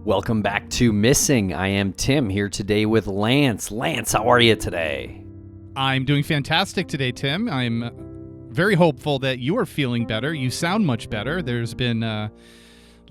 Welcome back to Missing. I am Tim here today with Lance. Lance, how are you today? I'm doing fantastic today, Tim. I'm very hopeful that you are feeling better. You sound much better. There's been a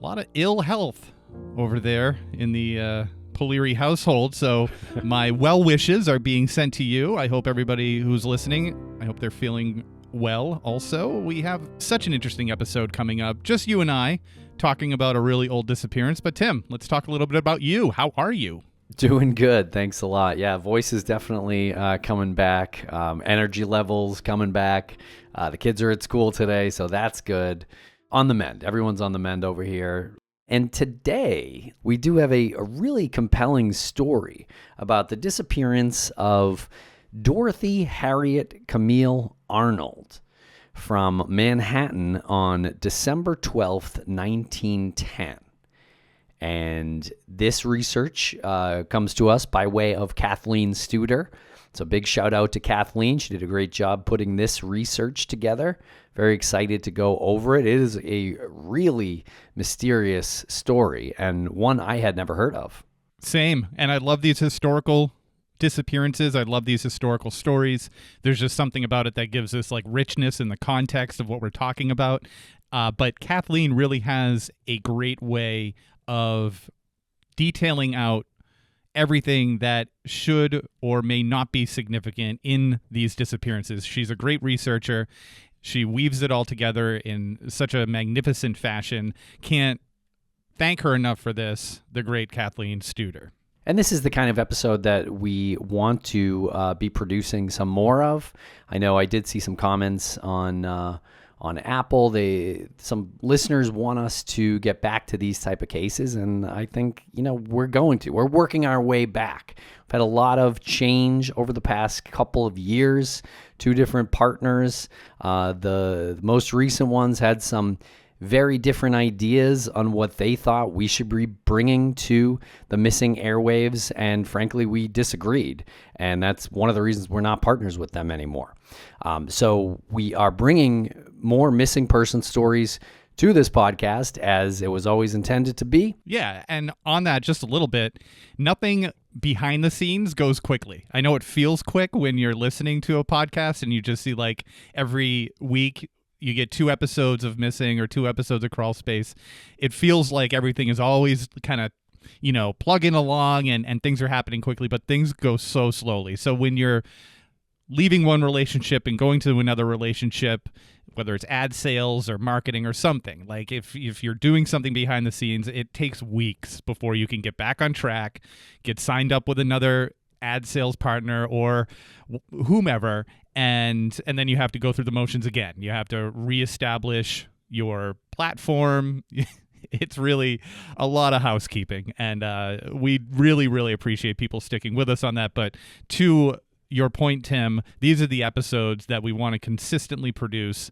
lot of ill health over there in the Pilleri household, so my well wishes are being sent to you. I hope everybody who's listening, I hope they're feeling well also. We have such an interesting episode coming up, just you and I, talking about a really old disappearance. But Tim, let's talk a little bit about you. How are you? Doing good. Thanks a lot. Yeah, voice is definitely coming back. Energy levels coming back. The kids are at school today, so that's good. On the mend. Everyone's on the mend over here. And today, we do have a really compelling story about the disappearance of Dorothy Harriet Camille Arnold from Manhattan on December 12th, 1910. And this research comes to us by way of Kathleen Studer. So big shout out to Kathleen. She did a great job putting this research together. Very excited to go over it. It is a really mysterious story and one I had never heard of. Same. And I love these historical disappearances. I love these historical stories. There's just something about it that gives us like richness in the context of what we're talking about. But Kathleen really has a great way of detailing out everything that should or may not be significant in these disappearances. She's a great researcher. She weaves it all together in such a magnificent fashion. Can't thank her enough for this, the great Kathleen Studer. And this is the kind of episode that we want to be producing some more of. I know I did see some comments on Apple. Some listeners want us to get back to these type of cases, and I think we're working our way back. We've had a lot of change over the past couple of years. 2 different partners. The most recent ones had some very different ideas on what they thought we should be bringing to the missing airwaves, and frankly, we disagreed, and that's one of the reasons we're not partners with them anymore. So we are bringing more missing person stories to this podcast as it was always intended to be. Yeah, and on that, just a little bit, nothing behind the scenes goes quickly. I know it feels quick when you're listening to a podcast and you just see like every week you get 2 episodes of Missing or 2 episodes of Crawlspace. It feels like everything is always kind of, plugging along and things are happening quickly, but things go so slowly. So when you're leaving one relationship and going to another relationship, whether it's ad sales or marketing or something, like if you're doing something behind the scenes, it takes weeks before you can get back on track, get signed up with another ad sales partner or whomever, and then you have to go through the motions again. You have to reestablish your platform. It's really a lot of housekeeping, and we really, really appreciate people sticking with us on that. But to your point, Tim, these are the episodes that we want to consistently produce.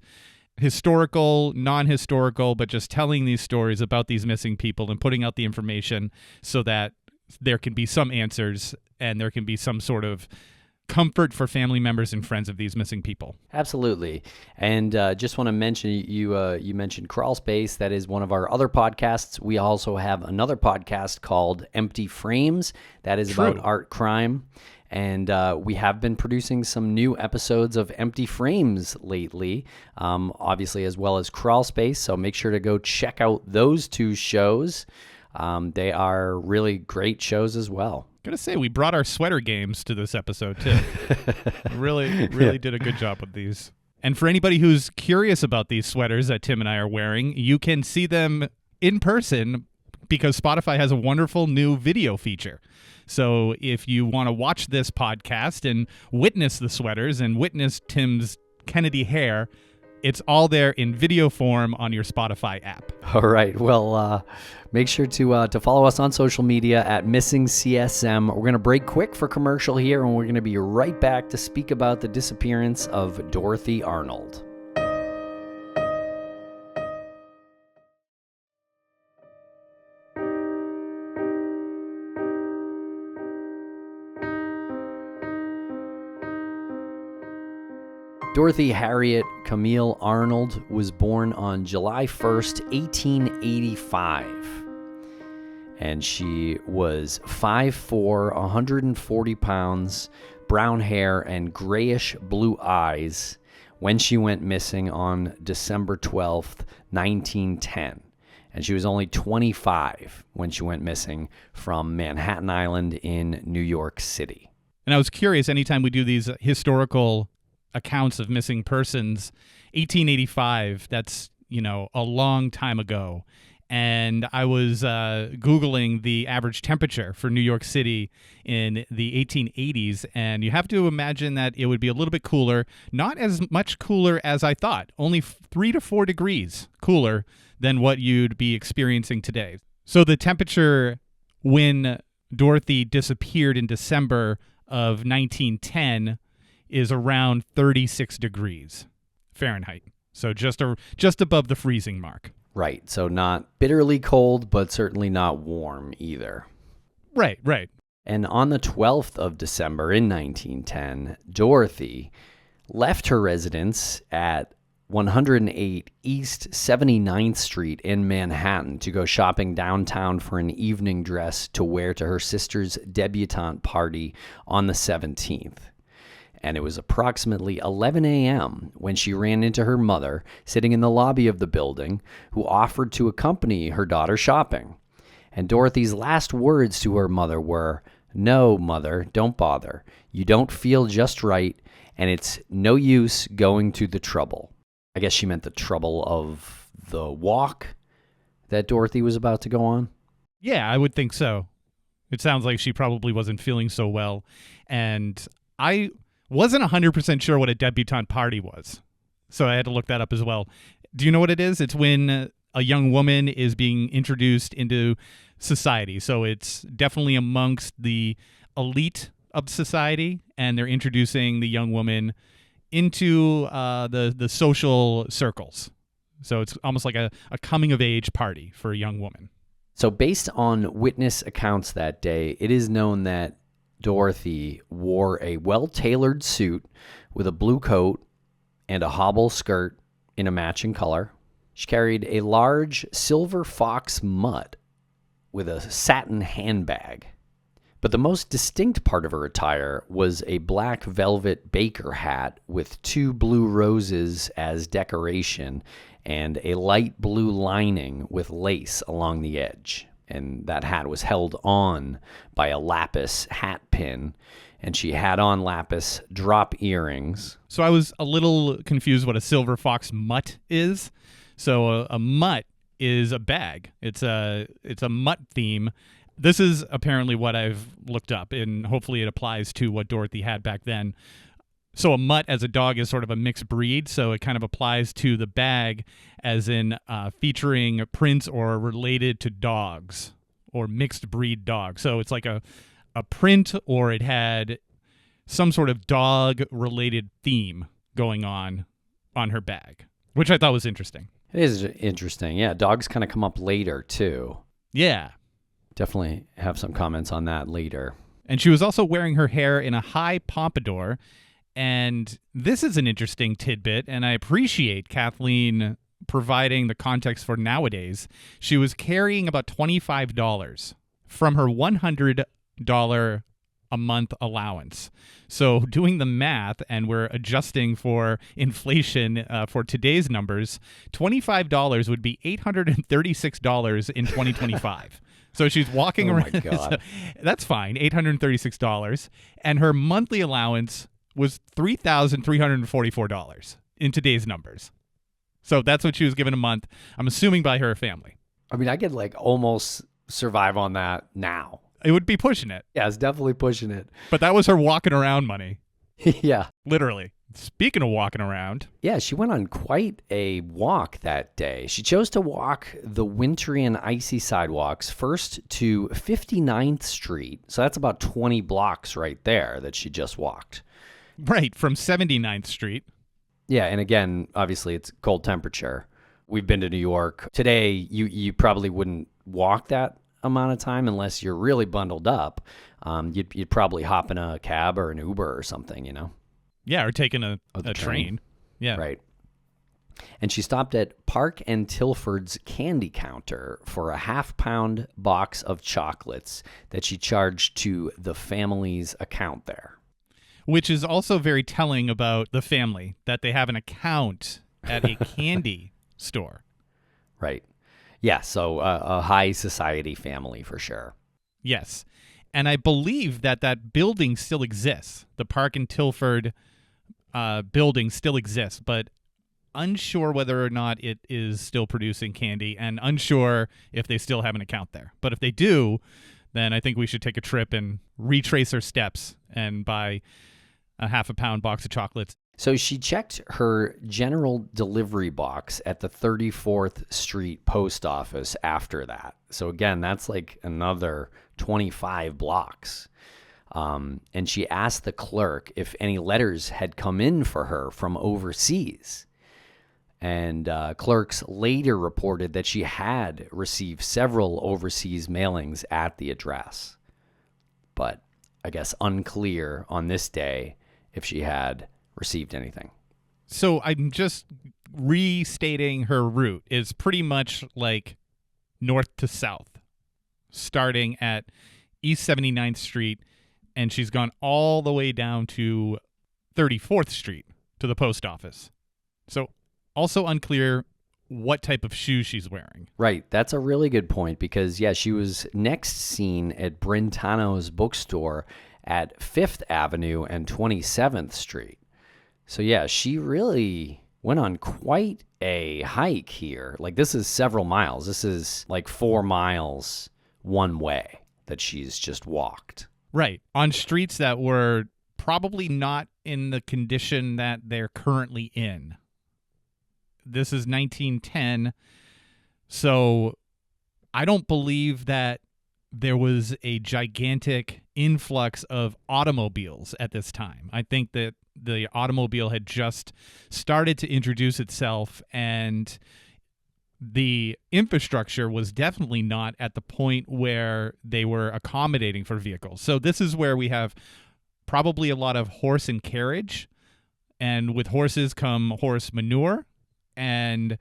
Historical, non-historical, but just telling these stories about these missing people and putting out the information so that there can be some answers and there can be some sort of comfort for family members and friends of these missing people. Absolutely. And just want to mention, you mentioned Crawlspace. That is one of our other podcasts. We also have another podcast called Empty Frames. That is True. about art crime. And we have been producing some new episodes of Empty Frames lately, obviously, as well as Crawlspace. So make sure to go check out those 2 shows. They are really great shows as well. Gotta say, we brought our sweater games to this episode, too. really did a good job with these. And for anybody who's curious about these sweaters that Tim and I are wearing, you can see them in person because Spotify has a wonderful new video feature. So if you want to watch this podcast and witness the sweaters and witness Tim's Kennedy hair, it's all there in video form on your Spotify app. All right. Well, make sure to follow us on social media at Missing CSM. We're going to break quick for commercial here, and we're going to be right back to speak about the disappearance of Dorothy Arnold. Dorothy Harriet Camille Arnold was born on July 1st, 1885. and she was 5'4", 140 pounds, brown hair, and grayish blue eyes when she went missing on December 12th, 1910. And she was only 25 when she went missing from Manhattan Island in New York City. And I was curious, anytime we do these historical accounts of missing persons, 1885, that's, a long time ago. And I was Googling the average temperature for New York City in the 1880s, and you have to imagine that it would be a little bit cooler, not as much cooler as I thought, only 3 to 4 degrees cooler than what you'd be experiencing today. So the temperature when Dorothy disappeared in December of 1910 is around 36 degrees Fahrenheit. So just above the freezing mark. Right, so not bitterly cold, but certainly not warm either. Right. And on the 12th of December in 1910, Dorothy left her residence at 108 East 79th Street in Manhattan to go shopping downtown for an evening dress to wear to her sister's debutante party on the 17th. And it was approximately 11 a.m. when she ran into her mother sitting in the lobby of the building, who offered to accompany her daughter shopping. And Dorothy's last words to her mother were, "No, Mother, don't bother. You don't feel just right, and it's no use going to the trouble." I guess she meant the trouble of the walk that Dorothy was about to go on. Yeah, I would think so. It sounds like she probably wasn't feeling so well. And I wasn't 100% sure what a debutante party was, so I had to look that up as well. Do you know what it is? It's when a young woman is being introduced into society. So it's definitely amongst the elite of society, and they're introducing the young woman into the social circles. So it's almost like a coming-of-age party for a young woman. So based on witness accounts that day, it is known that Dorothy wore a well-tailored suit with a blue coat and a hobble skirt in a matching color. She carried a large silver fox mutt with a satin handbag. But the most distinct part of her attire was a black velvet baker hat with 2 blue roses as decoration and a light blue lining with lace along the edge. And that hat was held on by a lapis hat pin, and she had on lapis drop earrings. So I was a little confused what a silver fox mutt is. So a mutt is a bag. It's a mutt theme. This is apparently what I've looked up, and hopefully it applies to what Dorothy had back then. So a mutt as a dog is sort of a mixed breed, so it kind of applies to the bag as in featuring prints or related to dogs or mixed breed dogs. So it's like a print, or it had some sort of dog-related theme going on her bag, which I thought was interesting. It is interesting. Yeah, dogs kind of come up later, too. Yeah. Definitely have some comments on that later. And she was also wearing her hair in a high pompadour. And this is an interesting tidbit, and I appreciate Kathleen providing the context for nowadays. She was carrying about $25 from her $100 a month allowance. So doing the math, and we're adjusting for inflation for today's numbers, $25 would be $836 in 2025. So she's walking around. My God. That's fine, $836. And her monthly allowance was $3,344 in today's numbers. So that's what she was given a month, I'm assuming by her family. I mean, I could almost survive on that now. It would be pushing it. Yeah, it's definitely pushing it. But that was her walking around money. Yeah. Literally. Speaking of walking around. Yeah, she went on quite a walk that day. She chose to walk the wintry and icy sidewalks first to 59th Street. So that's about 20 blocks right there that she just walked. Right, from 79th Street. Yeah, and again, obviously it's cold temperature. We've been to New York. Today, you probably wouldn't walk that amount of time unless you're really bundled up. You'd probably hop in a cab or an Uber or something, Yeah, or taking a train. Yeah. Right. And she stopped at Park and Tilford's candy counter for a half-pound box of chocolates that she charged to the family's account there. Which is also very telling about the family, that they have an account at a candy store. Right. Yeah, so a high society family for sure. Yes. And I believe that building still exists. The Park and Tilford building still exists, but unsure whether or not it is still producing candy and unsure if they still have an account there. But if they do, then I think we should take a trip and retrace our steps and buy a half-a-pound box of chocolates. So she checked her general delivery box at the 34th Street post office after that. So again, that's like another 25 blocks. And she asked the clerk if any letters had come in for her from overseas. And clerks later reported that she had received several overseas mailings at the address. But I guess unclear on this day if she had received anything. So I'm just restating her route. It's pretty much like north to south, starting at East 79th Street, and she's gone all the way down to 34th Street to the post office. So also unclear what type of shoes she's wearing. Right. That's a really good point because, yeah, she was next seen at Brentano's bookstore at 5th Avenue and 27th Street. So, yeah, she really went on quite a hike here. Like, this is several miles. This is like 4 miles one way that she's just walked. Right. On streets that were probably not in the condition that they're currently in. This is 1910, so I don't believe that there was a gigantic influx of automobiles at this time. I think that the automobile had just started to introduce itself, and the infrastructure was definitely not at the point where they were accommodating for vehicles. So this is where we have probably a lot of horse and carriage, and with horses come horse manure. And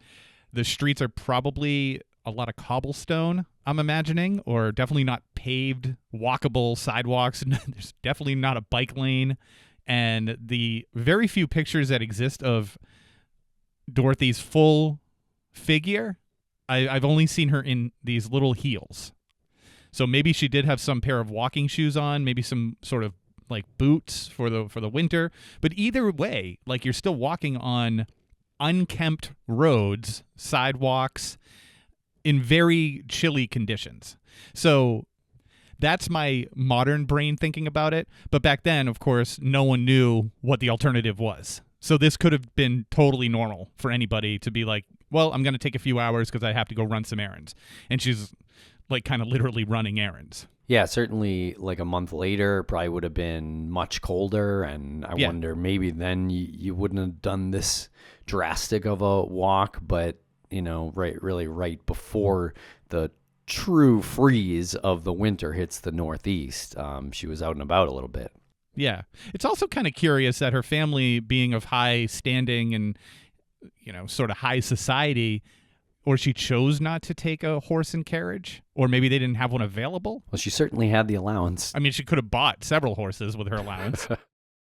the streets are probably a lot of cobblestone, I'm imagining, or definitely not paved, walkable sidewalks. There's definitely not a bike lane. And the very few pictures that exist of Dorothy's full figure, I've only seen her in these little heels. So maybe she did have some pair of walking shoes on, maybe some sort of like boots for the winter. But either way, like you're still walking on unkempt roads, sidewalks, in very chilly conditions. So that's my modern brain thinking about it. But back then, of course, no one knew what the alternative was. So this could have been totally normal for anybody to be like, well, I'm going to take a few hours because I have to go run some errands. And she's like kind of literally running errands. Yeah, certainly like a month later, probably would have been much colder. And I wonder maybe then you wouldn't have done this drastic of a walk, but, you know, right before the true freeze of the winter hits the Northeast, she was out and about a little bit. Yeah. It's also kind of curious that her family being of high standing and, you know, sort of high society, or she chose not to take a horse and carriage, or maybe they didn't have one available. Well, she certainly had the allowance. I mean, she could have bought several horses with her allowance.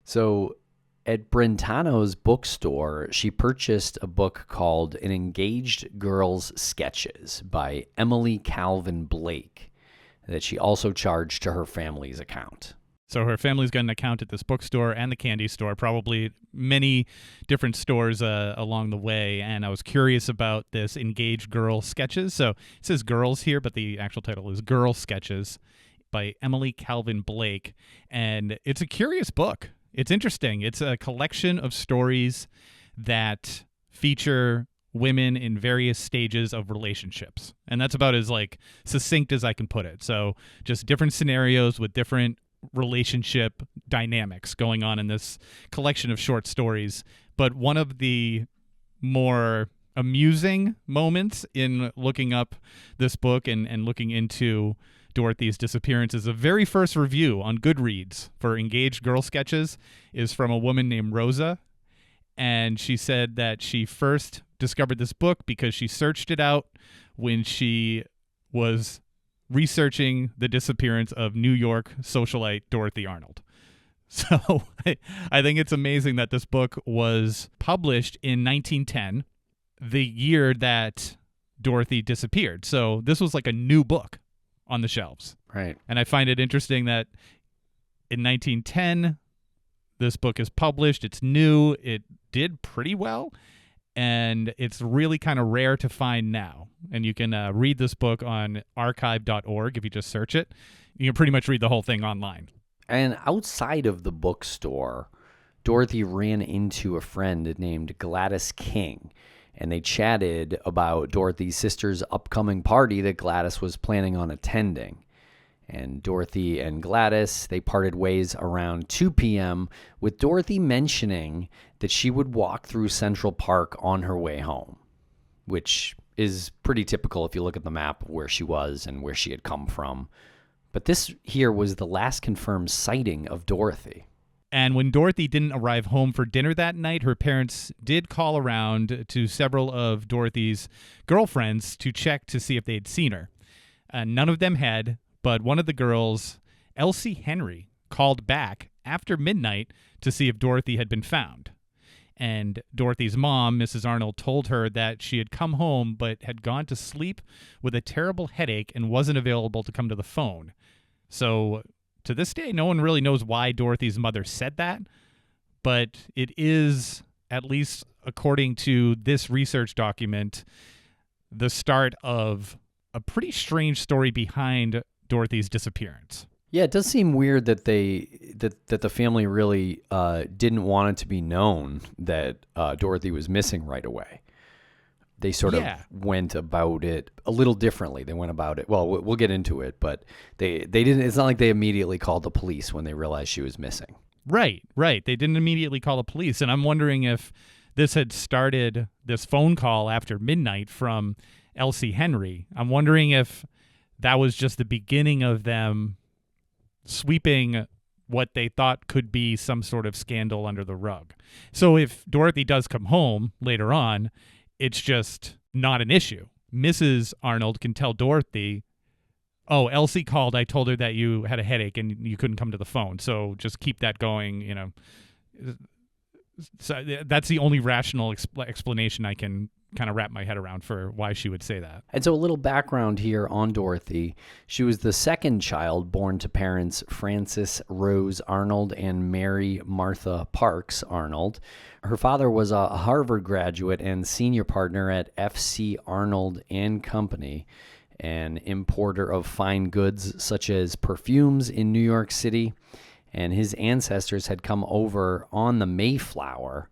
So at Brentano's bookstore, she purchased a book called An Engaged Girl's Sketches by Emily Calvin Blake that she also charged to her family's account. So her family's got an account at this bookstore and the candy store, probably many different stores along the way. And I was curious about this Engaged Girl Sketches. So it says girls here, but the actual title is Girl Sketches by Emily Calvin Blake. And it's a curious book. It's interesting. It's a collection of stories that feature women in various stages of relationships. And that's about as like succinct as I can put it. So just different scenarios with different relationship dynamics going on in this collection of short stories. But one of the more amusing moments in looking up this book and looking into Dorothy's disappearance is the very first review on Goodreads for Engaged Girl Sketches is from a woman named Rosa. And she said that she first discovered this book because she searched it out when she was researching the disappearance of New York socialite Dorothy Arnold. So I think it's amazing that this book was published in 1910, the year that Dorothy disappeared. So this was like a new book on the shelves. Right. And I find it interesting that in 1910, this book is published. It's new. It did pretty well. And it's really kind of rare to find now. And you can read this book on archive.org if you just search it. You can pretty much read the whole thing online. And outside of the bookstore, Dorothy ran into a friend named Gladys King, and they chatted about Dorothy's sister's upcoming party that Gladys was planning on attending. And Dorothy and Gladys, they parted ways around 2 p.m., with Dorothy mentioning that she would walk through Central Park on her way home, which is pretty typical if you look at the map of where she was and where she had come from. But this here was the last confirmed sighting of Dorothy. And when Dorothy didn't arrive home for dinner that night, her parents did call around to several of Dorothy's girlfriends to check to see if they'd seen her. None of them had, but one of the girls, Elsie Henry, called back after midnight to see if Dorothy had been found. And Dorothy's mom, Mrs. Arnold, told her that she had come home but had gone to sleep with a terrible headache and wasn't available to come to the phone. So to this day, no one really knows why Dorothy's mother said that, but it is, at least according to this research document, the start of a pretty strange story behind Dorothy's disappearance. Yeah, it does seem weird that that the family really didn't want it to be known that Dorothy was missing right away. They sort of went about it a little differently. They went about it. Well, we'll get into it, but they didn't. It's not like they immediately called the police when they realized she was missing. Right. They didn't immediately call the police, and I'm wondering if this had started this phone call after midnight from Elsie Henry. I'm wondering if that was just the beginning of them sweeping what they thought could be some sort of scandal under the rug. So if Dorothy does come home later on, it's just not an issue. Mrs. Arnold can tell Dorothy, oh, Elsie called. I told her that you had a headache and you couldn't come to the phone. So just keep that going, you know. So that's the only rational explanation I can kind of wrap my head around for why she would say that. And so a little background here on Dorothy. She was the second child born to parents Frances Rose Arnold and Mary Martha Parks Arnold. Her father was a Harvard graduate and senior partner at F.C. Arnold and Company, an importer of fine goods such as perfumes in New York City. And his ancestors had come over on the Mayflower.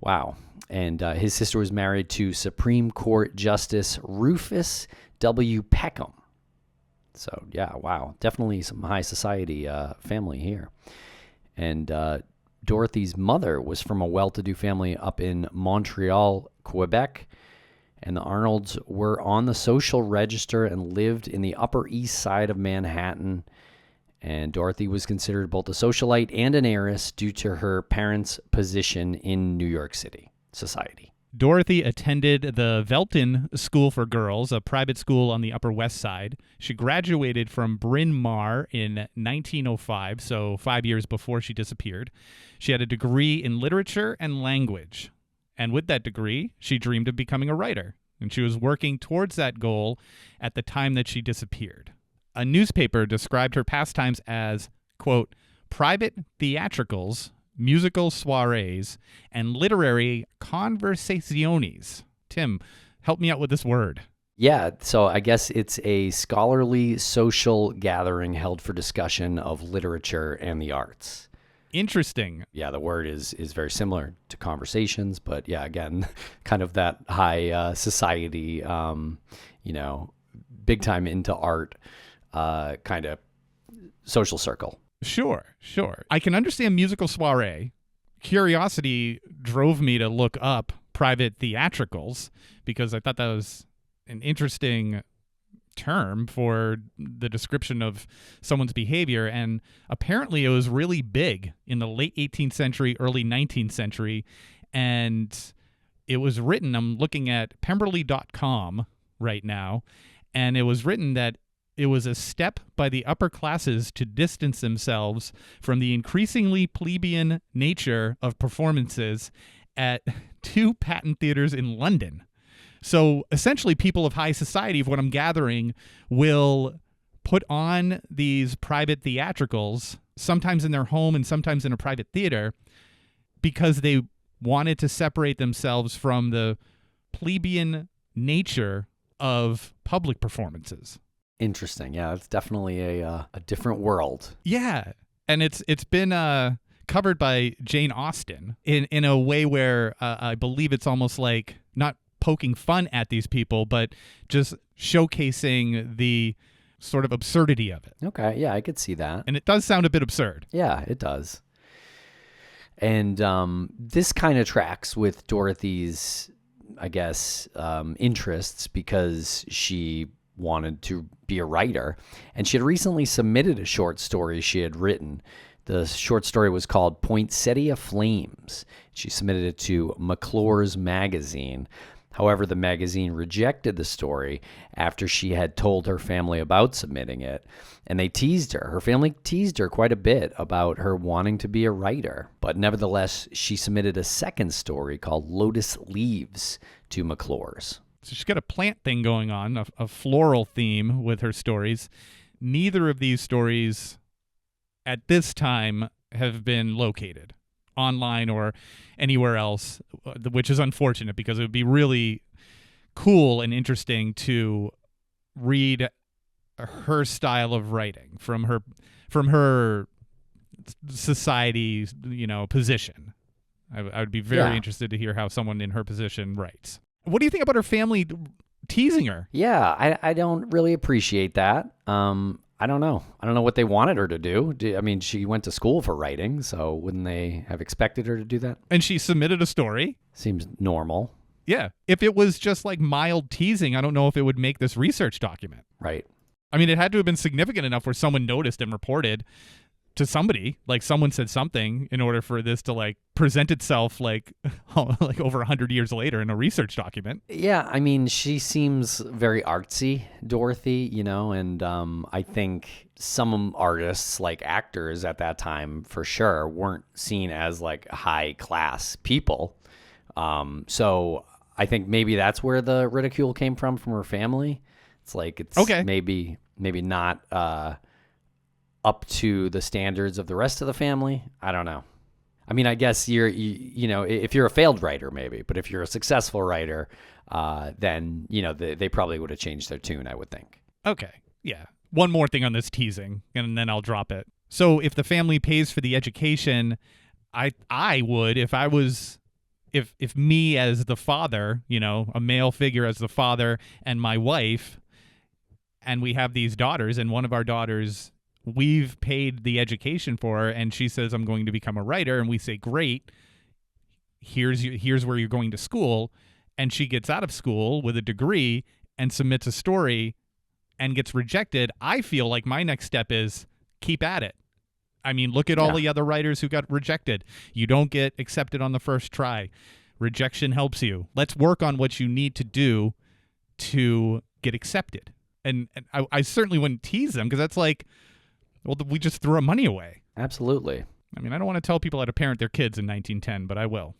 Wow. And his sister was married to Supreme Court Justice Rufus W. Peckham. So, yeah, wow. Definitely some high society family here. And Dorothy's mother was from a well-to-do family up in Montreal, Quebec. And the Arnolds were on the social register and lived in the Upper East Side of Manhattan. And Dorothy was considered both a socialite and an heiress due to her parents' position in New York City society. Dorothy attended the Velton School for Girls, a private school on the Upper West Side. She graduated from Bryn Mawr in 1905, so 5 years before she disappeared. She had a degree in literature and language. And with that degree, she dreamed of becoming a writer. And she was working towards that goal at the time that she disappeared. A newspaper described her pastimes as, quote, private theatricals, musical soirees, and literary conversaciones. Tim, help me out with this word. Yeah, so I guess it's a scholarly social gathering held for discussion of literature and the arts. Interesting. Yeah, the word is very similar to conversations, but yeah, again, kind of that high society, big time into art kind of social circle. Sure. I can understand musical soiree. Curiosity drove me to look up private theatricals because I thought that was an interesting term for the description of someone's behavior. And apparently it was really big in the late 18th century, early 19th century. And it was written, I'm looking at Pemberley.com right now, and it was written that it was a step by the upper classes to distance themselves from the increasingly plebeian nature of performances at 2 patent theaters in London. So essentially, people of high society, of what I'm gathering, will put on these private theatricals, sometimes in their home and sometimes in a private theater, because they wanted to separate themselves from the plebeian nature of public performances. Interesting. Yeah, it's definitely a different world. Yeah, and it's been covered by Jane Austen in a way where I believe it's almost like not poking fun at these people, but just showcasing the sort of absurdity of it. Okay, yeah, I could see that. And it does sound a bit absurd. Yeah, it does. And this kind of tracks with Dorothy's, I guess, interests, because she wanted to be a writer. And she had recently submitted a short story she had written. The short story was called Poinsettia Flames. She submitted it to McClure's magazine. However, the magazine rejected the story after she had told her family about submitting it, and they teased her. Her family teased her quite a bit about her wanting to be a writer, but nevertheless, she submitted a second story called Lotus Leaves to McClure's. So she's got a plant thing going on, a floral theme with her stories. Neither of these stories at this time have been located online or anywhere else, which is unfortunate, because it would be really cool and interesting to read her style of writing from her society, position. I would be very interested to hear how someone in her position writes. What do you think about her family teasing her? Yeah, I don't really appreciate that. I don't know. I don't know what they wanted her to do. I mean, she went to school for writing, so wouldn't they have expected her to do that? And she submitted a story. Seems normal. Yeah. If it was just like mild teasing, I don't know if it would make this research document. Right. I mean, it had to have been significant enough where someone noticed and reported to somebody, like someone said something, in order for this to like present itself like over 100 years later in a research document. Yeah, I mean, she seems very artsy, Dorothy, and I think some artists, like actors at that time, for sure, weren't seen as like high class people. So I think maybe that's where the ridicule came from her family. It's like it's okay. maybe not up to the standards of the rest of the family. I don't know. I mean, I guess if you're a failed writer, maybe, but if you're a successful writer, then, they probably would have changed their tune, I would think. Okay. Yeah. One more thing on this teasing, and then I'll drop it. So if the family pays for the education, I would, if me as the father, a male figure as the father, and my wife, and we have these daughters, and one of our daughters, we've paid the education for her, and she says, I'm going to become a writer, and we say, great, here's where you're going to school, and she gets out of school with a degree and submits a story and gets rejected. I feel like my next step is keep at it. I mean, look at all the other writers who got rejected. You don't get accepted on the first try. Rejection helps you. Let's work on what you need to do to get accepted. And I certainly wouldn't tease them, because that's like, well, we just threw our money away. Absolutely. I mean, I don't want to tell people how to parent their kids in 1910, but I will.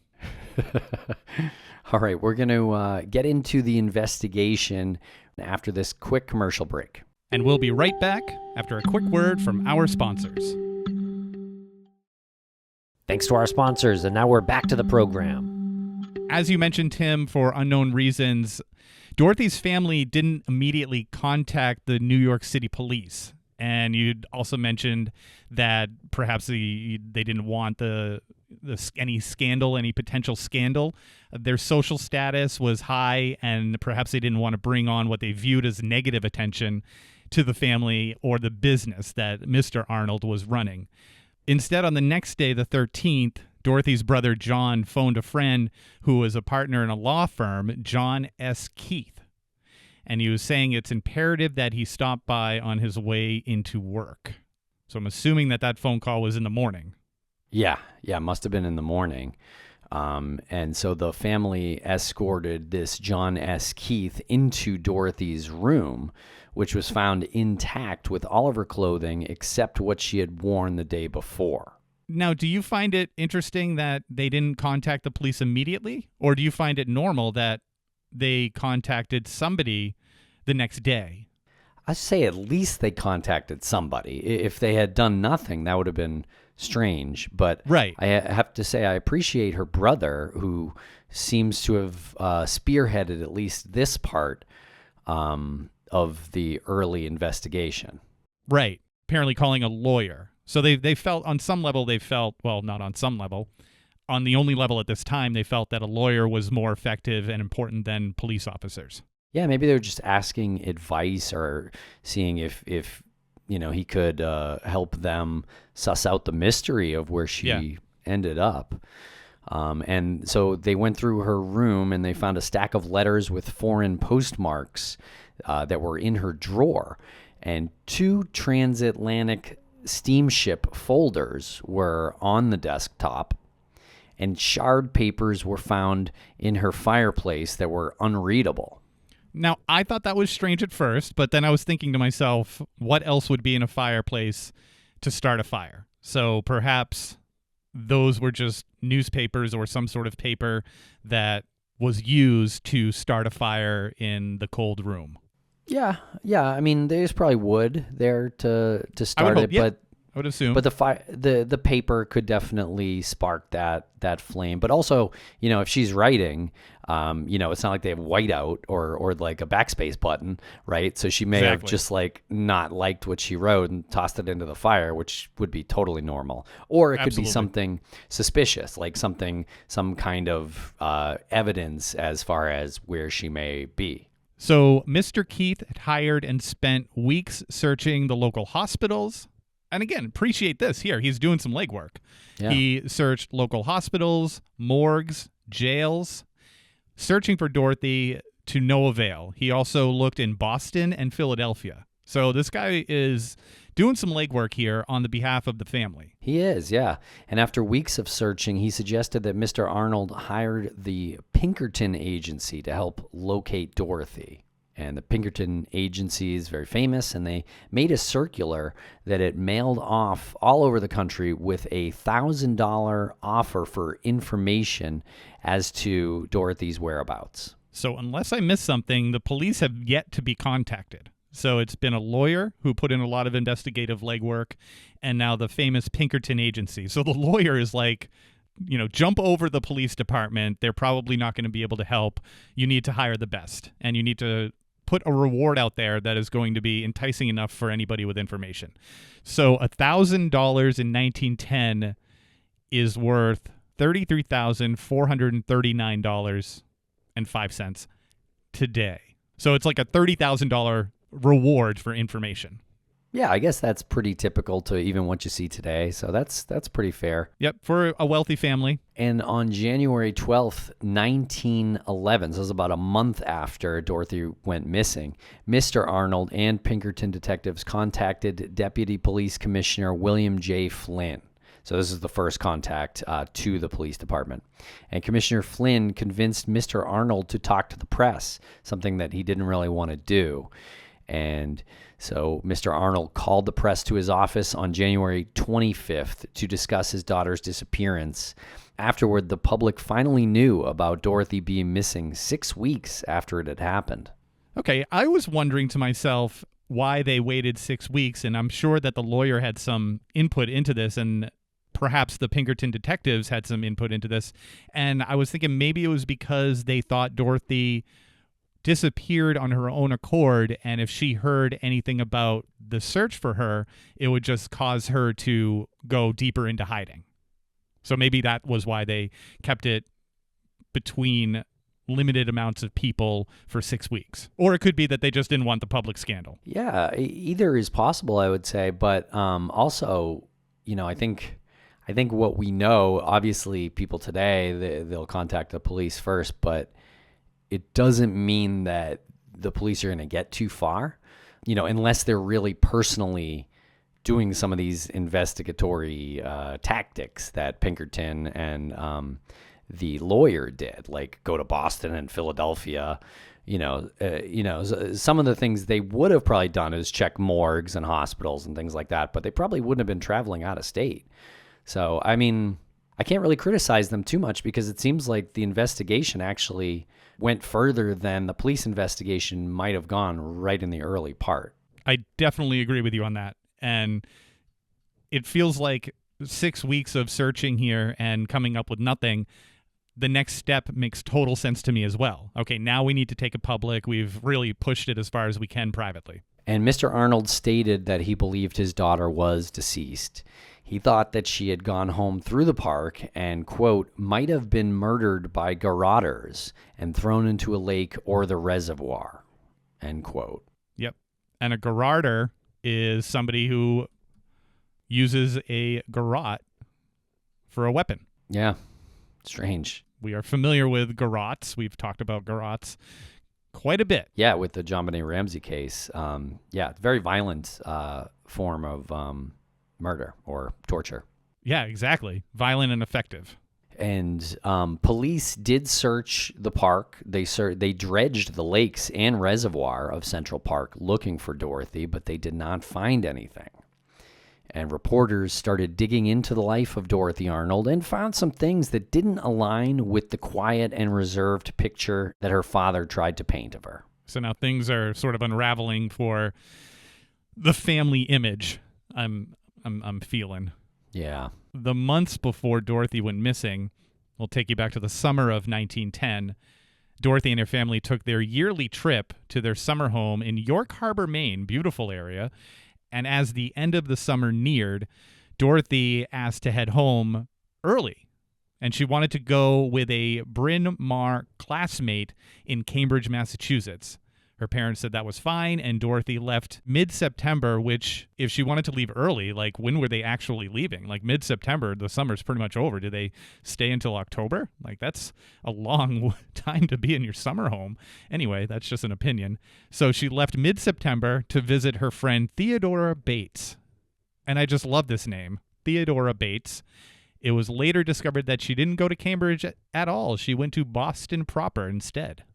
All right, we're going to get into the investigation after this quick commercial break. And we'll be right back after a quick word from our sponsors. Thanks to our sponsors, and now we're back to the program. As you mentioned, Tim, for unknown reasons, Dorothy's family didn't immediately contact the New York City police. And you'd also mentioned that perhaps they didn't want any potential scandal. Their social status was high, and perhaps they didn't want to bring on what they viewed as negative attention to the family or the business that Mr. Arnold was running. Instead, on the next day, the 13th, Dorothy's brother John phoned a friend who was a partner in a law firm, John S. Keith. And he was saying it's imperative that he stop by on his way into work. So I'm assuming that phone call was in the morning. Yeah, must have been in the morning. And so the family escorted this John S. Keith into Dorothy's room, which was found intact with all of her clothing except what she had worn the day before. Now, do you find it interesting that they didn't contact the police immediately? Or do you find it normal that they contacted somebody the next day? I say at least they contacted somebody. If they had done nothing, that would have been strange. But Right. I have to say I appreciate her brother, who seems to have spearheaded at least this part of the early investigation. Right. Apparently calling a lawyer. So they felt, on some level, well, not on some level, on the only level at this time, they felt that a lawyer was more effective and important than police officers. Yeah, maybe they were just asking advice or seeing if he could help them suss out the mystery of where she ended up. And so they went through her room and they found a stack of letters with foreign postmarks that were in her drawer. And 2 transatlantic steamship folders were on the desktop. And shard papers were found in her fireplace that were unreadable. Now, I thought that was strange at first, but then I was thinking to myself, what else would be in a fireplace to start a fire? So perhaps those were just newspapers or some sort of paper that was used to start a fire in the cold room. Yeah. I mean, there's probably wood there to start hope, it, yeah. but I would assume. But the paper could definitely spark that flame. But also, if she's writing, it's not like they have whiteout or like a backspace button, right? So she may have just like not liked what she wrote and tossed it into the fire, which would be totally normal. Or it could be something suspicious, like some kind of evidence as far as where she may be. So Mr. Keith had hired and spent weeks searching the local hospitals. And again, appreciate this here. He's doing some legwork. Yeah. He searched local hospitals, morgues, jails, searching for Dorothy to no avail. He also looked in Boston and Philadelphia. So this guy is doing some legwork here on the behalf of the family. He is, yeah. And after weeks of searching, he suggested that Mr. Arnold hired the Pinkerton Agency to help locate Dorothy. And the Pinkerton Agency is very famous, and they made a circular that it mailed off all over the country with a $1,000 offer for information as to Dorothy's whereabouts. So unless I missed something, the police have yet to be contacted. So it's been a lawyer who put in a lot of investigative legwork, and now the famous Pinkerton Agency. So the lawyer is like, jump over the police department. They're probably not going to be able to help. You need to hire the best, and you need to put a reward out there that is going to be enticing enough for anybody with information. So $1,000 in 1910 is worth $33,439.05 today. So it's like a $30,000 reward for information. Yeah, I guess that's pretty typical to even what you see today. So that's pretty fair. Yep, for a wealthy family. And on January 12th, 1911, so it was about a month after Dorothy went missing, Mr. Arnold and Pinkerton detectives contacted Deputy Police Commissioner William J. Flynn. So this is the first contact to the police department. And Commissioner Flynn convinced Mr. Arnold to talk to the press, something that he didn't really want to do. And so Mr. Arnold called the press to his office on January 25th to discuss his daughter's disappearance. Afterward, the public finally knew about Dorothy being missing 6 weeks after it had happened. Okay, I was wondering to myself why they waited 6 weeks, and I'm sure that the lawyer had some input into this, and perhaps the Pinkerton detectives had some input into this. And I was thinking maybe it was because they thought Dorothy disappeared on her own accord, and if she heard anything about the search for her, it would just cause her to go deeper into hiding. So maybe that was why they kept it between limited amounts of people for 6 weeks. Or it could be that they just didn't want the public scandal. Yeah, either is possible, I would say. But also, I think what we know, obviously people today, they'll contact the police first, but it doesn't mean that the police are going to get too far, unless they're really personally doing some of these investigatory tactics that Pinkerton and the lawyer did, like go to Boston and Philadelphia. Some of the things they would have probably done is check morgues and hospitals and things like that, but they probably wouldn't have been traveling out of state. So, I mean, I can't really criticize them too much because it seems like the investigation actually went further than the police investigation might have gone right in the early part. I definitely agree with you on that. And it feels like 6 weeks of searching here and coming up with nothing. The next step makes total sense to me as well. Okay, now we need to take it public. We've really pushed it as far as we can privately. And Mr. Arnold stated that he believed his daughter was deceased. He thought that she had gone home through the park and, quote, might have been murdered by garrotters and thrown into a lake or the reservoir, end quote. Yep. And a garrotter is somebody who uses a garrote for a weapon. Yeah. Strange. We are familiar with garrotes. We've talked about garrotes quite a bit. Yeah, with the JonBenet Ramsey case. Very violent form of murder or torture. Yeah, exactly. Violent and effective. And police did search the park. They dredged the lakes and reservoir of Central Park looking for Dorothy, but they did not find anything. And reporters started digging into the life of Dorothy Arnold and found some things that didn't align with the quiet and reserved picture that her father tried to paint of her. So now things are sort of unraveling for the family image I'm feeling. Yeah. The months before Dorothy went missing, we'll take you back to the summer of 1910. Dorothy and her family took their yearly trip to their summer home in York Harbor, Maine, beautiful area. And as the end of the summer neared, Dorothy asked to head home early. And she wanted to go with a Bryn Mawr classmate in Cambridge, Massachusetts. Her parents said that was fine, and Dorothy left mid-September, which, if she wanted to leave early, like, when were they actually leaving? Like, mid-September, the summer's pretty much over. Did they stay until October? Like, that's a long time to be in your summer home. Anyway, that's just an opinion. So she left mid-September to visit her friend Theodora Bates. And I just love this name, Theodora Bates. It was later discovered that she didn't go to Cambridge at all. She went to Boston proper instead.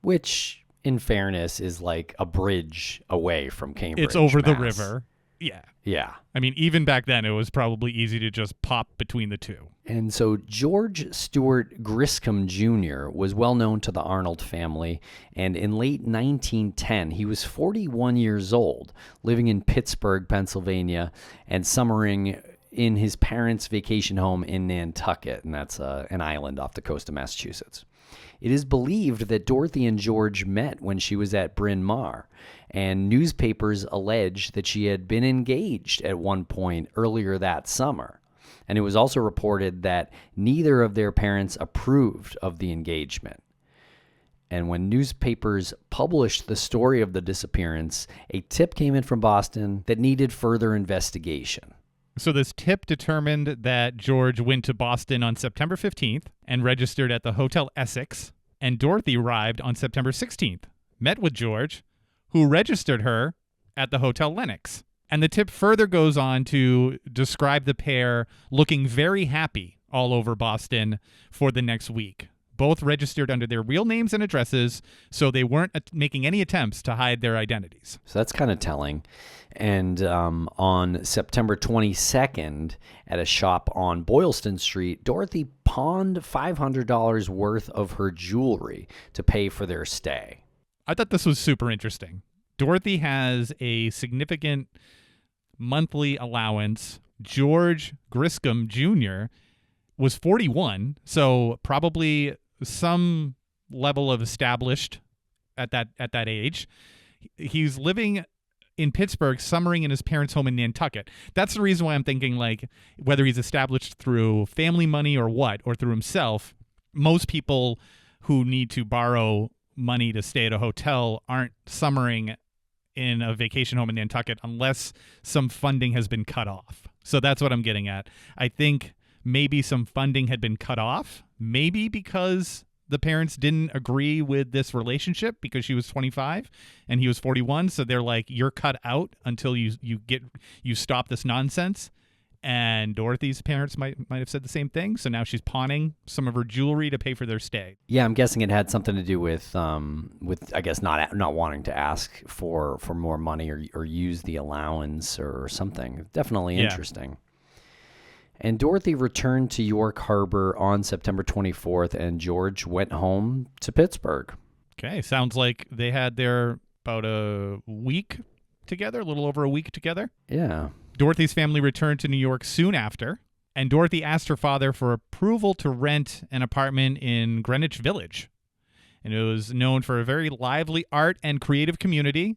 Which, in fairness, is like a bridge away from Cambridge. It's over Mass. the river. Yeah. Yeah. I mean, even back then, it was probably easy to just pop between the two. And so George Stewart Griscom Jr. was well known to the Arnold family, and in late 1910, he was 41 years old, living in Pittsburgh, Pennsylvania, and summering in his parents' vacation home in Nantucket, and that's an island off the coast of Massachusetts. It is believed that Dorothy and George met when she was at Bryn Mawr, and newspapers allege that she had been engaged at one point earlier that summer. And it was also reported that neither of their parents approved of the engagement. And when newspapers published the story of the disappearance, a tip came in from Boston that needed further investigation. So this tip determined that George went to Boston on September 15th and registered at the Hotel Essex, and Dorothy arrived on September 16th, met with George, who registered her at the Hotel Lenox. And the tip further goes on to describe the pair looking very happy all over Boston for the next week. Both registered under their real names and addresses, so they weren't making any attempts to hide their identities. So that's kind of telling. And on September 22nd, at a shop on Boylston Street, Dorothy pawned $500 worth of her jewelry to pay for their stay. I thought this was super interesting. Dorothy has a significant monthly allowance. George Griscom Jr. was 41, so probably some level of established at that age. He's living in Pittsburgh, summering in his parents' home in Nantucket. That's the reason why I'm thinking, like, whether he's established through family money or what, or through himself. Most people who need to borrow money to stay at a hotel aren't summering in a vacation home in Nantucket unless some funding has been cut off. So that's what I'm getting at. I think maybe some funding had been cut off, maybe because the parents didn't agree with this relationship because she was 25 and he was 41. So they're like, you're cut out until you stop this nonsense. And Dorothy's parents might have said the same thing. So now she's pawning some of her jewelry to pay for their stay. Yeah, I'm guessing it had something to do with I guess not wanting to ask for more money or use the allowance or something. Definitely interesting. And Dorothy returned to York Harbor on September 24th, and George went home to Pittsburgh. Okay, sounds like they had their about a week together, a little over a week together. Yeah. Dorothy's family returned to New York soon after, and Dorothy asked her father for approval to rent an apartment in Greenwich Village. And it was known for a very lively art and creative community,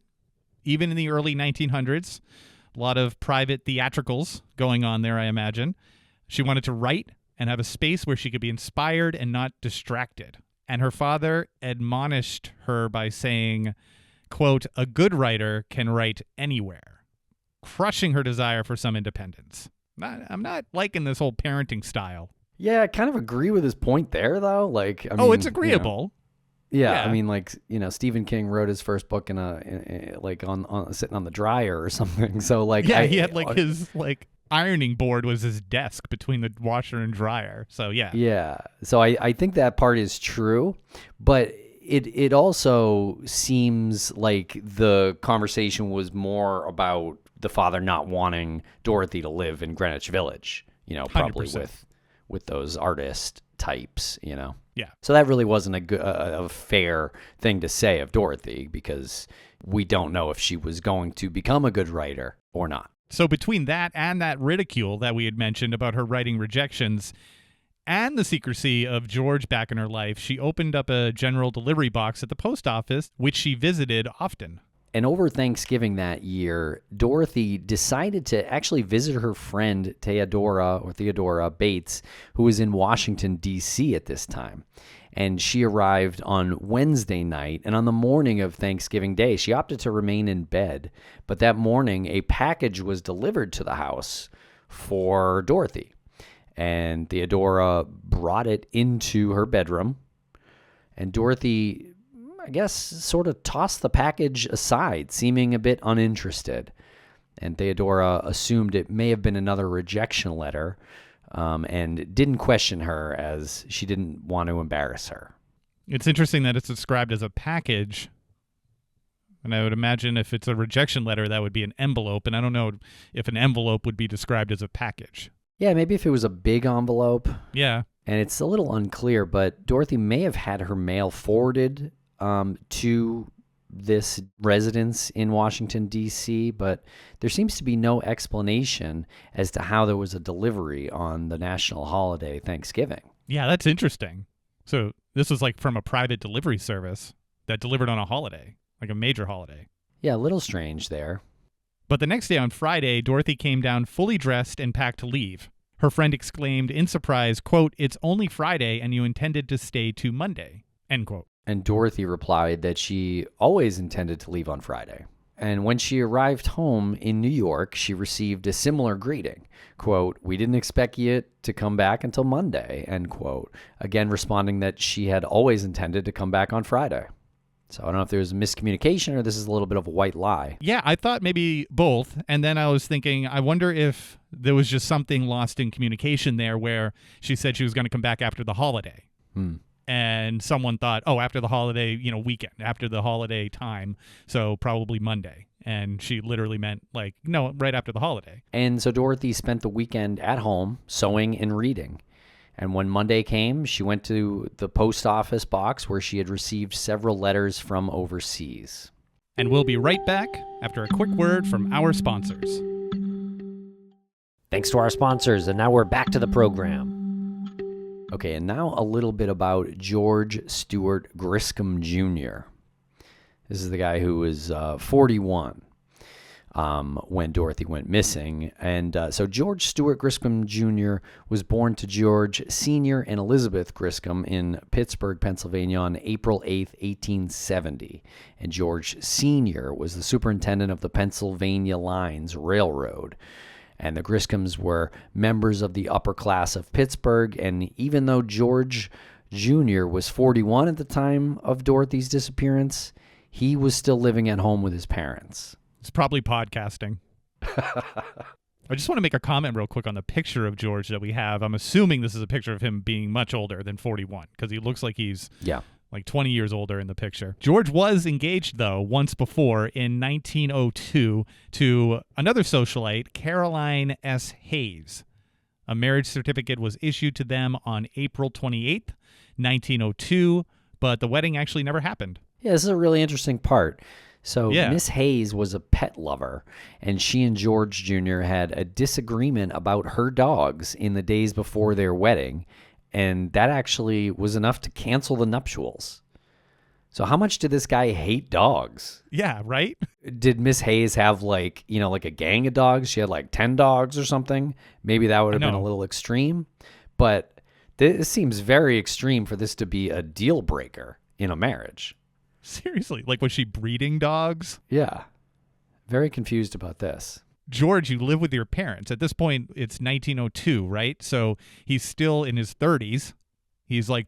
even in the early 1900s. A lot of private theatricals going on there, I imagine. She wanted to write and have a space where she could be inspired and not distracted. And her father admonished her by saying, quote, "A good writer can write anywhere," crushing her desire for some independence. I'm not liking this whole parenting style. Yeah, I kind of agree with his point there, though. Like, I mean, oh, it's agreeable. Yeah, I mean, like, Stephen King wrote his first book in on sitting on the dryer or something. So, like, yeah, he had his ironing board was his desk between the washer and dryer. So, yeah. Yeah. So I think that part is true, but it also seems like the conversation was more about the father not wanting Dorothy to live in Greenwich Village, probably 100%. with those artist types, Yeah. So that really wasn't a fair thing to say of Dorothy, because we don't know if she was going to become a good writer or not. So between that and that ridicule that we had mentioned about her writing rejections and the secrecy of George back in her life, she opened up a general delivery box at the post office, which she visited often. And over Thanksgiving that year, Dorothy decided to actually visit her friend Theodora Bates, who was in Washington, D.C. at this time. And she arrived on Wednesday night, and on the morning of Thanksgiving Day, she opted to remain in bed. But that morning, a package was delivered to the house for Dorothy. And Theodora brought it into her bedroom, and Dorothy, I guess, sort of tossed the package aside, seeming a bit uninterested. And Theodora assumed it may have been another rejection letter, and didn't question her, as she didn't want to embarrass her. It's interesting that it's described as a package. And I would imagine if it's a rejection letter, that would be an envelope. And I don't know if an envelope would be described as a package. Yeah, maybe if it was a big envelope. Yeah. And it's a little unclear, but Dorothy may have had her mail forwarded to this residence in Washington, D.C., but there seems to be no explanation as to how there was a delivery on the national holiday Thanksgiving. Yeah, that's interesting. So this was from a private delivery service that delivered on a holiday, like a major holiday. Yeah, a little strange there. But the next day on Friday, Dorothy came down fully dressed and packed to leave. Her friend exclaimed in surprise, quote, "It's only Friday and you intended to stay to Monday," end quote. And Dorothy replied that she always intended to leave on Friday. And when she arrived home in New York, she received a similar greeting. Quote, "We didn't expect you to come back until Monday," end quote. Again, responding that she had always intended to come back on Friday. So I don't know if there's miscommunication or this is a little bit of a white lie. Yeah, I thought maybe both. And then I was thinking, I wonder if there was just something lost in communication there where she said she was going to come back after the holiday. And someone thought, oh, after the holiday, weekend, after the holiday time. So probably Monday. And she literally meant no, right after the holiday. And so Dorothy spent the weekend at home sewing and reading. And when Monday came, she went to the post office box where she had received several letters from overseas. And we'll be right back after a quick word from our sponsors. Thanks to our sponsors, and now we're back to the program. Okay, and now a little bit about George Stewart Griscom Jr. This is the guy who was 41 when Dorothy went missing. And so George Stewart Griscom Jr. was born to George Sr. and Elizabeth Griscom in Pittsburgh, Pennsylvania on April 8th, 1870. And George Sr. was the superintendent of the Pennsylvania Lines Railroad. And the Griscoms were members of the upper class of Pittsburgh. And even though George Jr. was 41 at the time of Dorothy's disappearance, he was still living at home with his parents. It's probably podcasting. I just want to make a comment real quick on the picture of George that we have. I'm assuming this is a picture of him being much older than 41 because he looks like he's like 20 years older in the picture. George was engaged, though, once before in 1902 to another socialite, Caroline S. Hayes. A marriage certificate was issued to them on April 28th, 1902, but the wedding actually never happened. Yeah, this is a really interesting part. So Yeah. Miss Hayes was a pet lover, and she and George Jr. had a disagreement about her dogs in the days before their wedding, and that actually was enough to cancel the nuptials. So how much did this guy hate dogs? Yeah, right? Did Miss Hayes have like a gang of dogs? She had like 10 dogs or something. Maybe that would have been a little extreme, but this seems very extreme for this to be a deal breaker in a marriage. Seriously, like was she breeding dogs? Yeah. Very confused about this. George, you live with your parents. At this point, it's 1902, right? So he's still in his 30s. He's like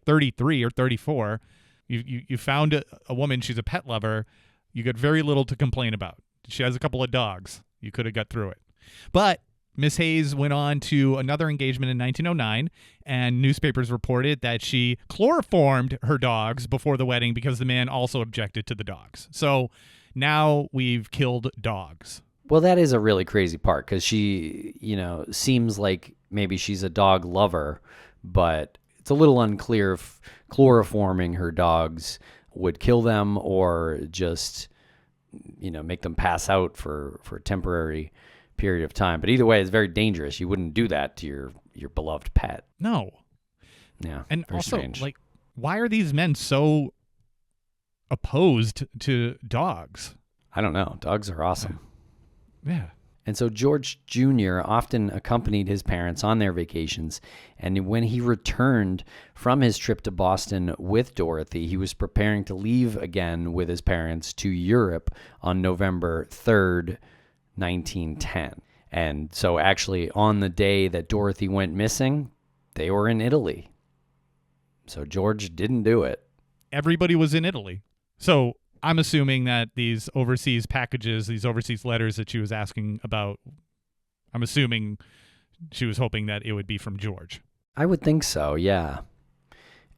33 or 34. You found a woman, she's a pet lover. You got very little to complain about. She has a couple of dogs. You could have got through it. But Miss Hayes went on to another engagement in 1909, and newspapers reported that she chloroformed her dogs before the wedding because the man also objected to the dogs. So now we've killed dogs. Well, that is a really crazy part because she, seems like maybe she's a dog lover, but it's a little unclear if chloroforming her dogs would kill them or just, make them pass out for a temporary period of time. But either way, it's very dangerous. You wouldn't do that to your beloved pet. No. Yeah. And very also, strange. like, why are these men so opposed to dogs? I don't know. Dogs are awesome. Yeah. And so George Jr. often accompanied his parents on their vacations. And when he returned from his trip to Boston with Dorothy, he was preparing to leave again with his parents to Europe on November 3rd, 1910. And so actually on the day that Dorothy went missing, they were in Italy. So George didn't do it. Everybody was in Italy. So I'm assuming that these overseas packages, these overseas letters that she was asking about, I'm assuming she was hoping that it would be from George. I would think so, yeah.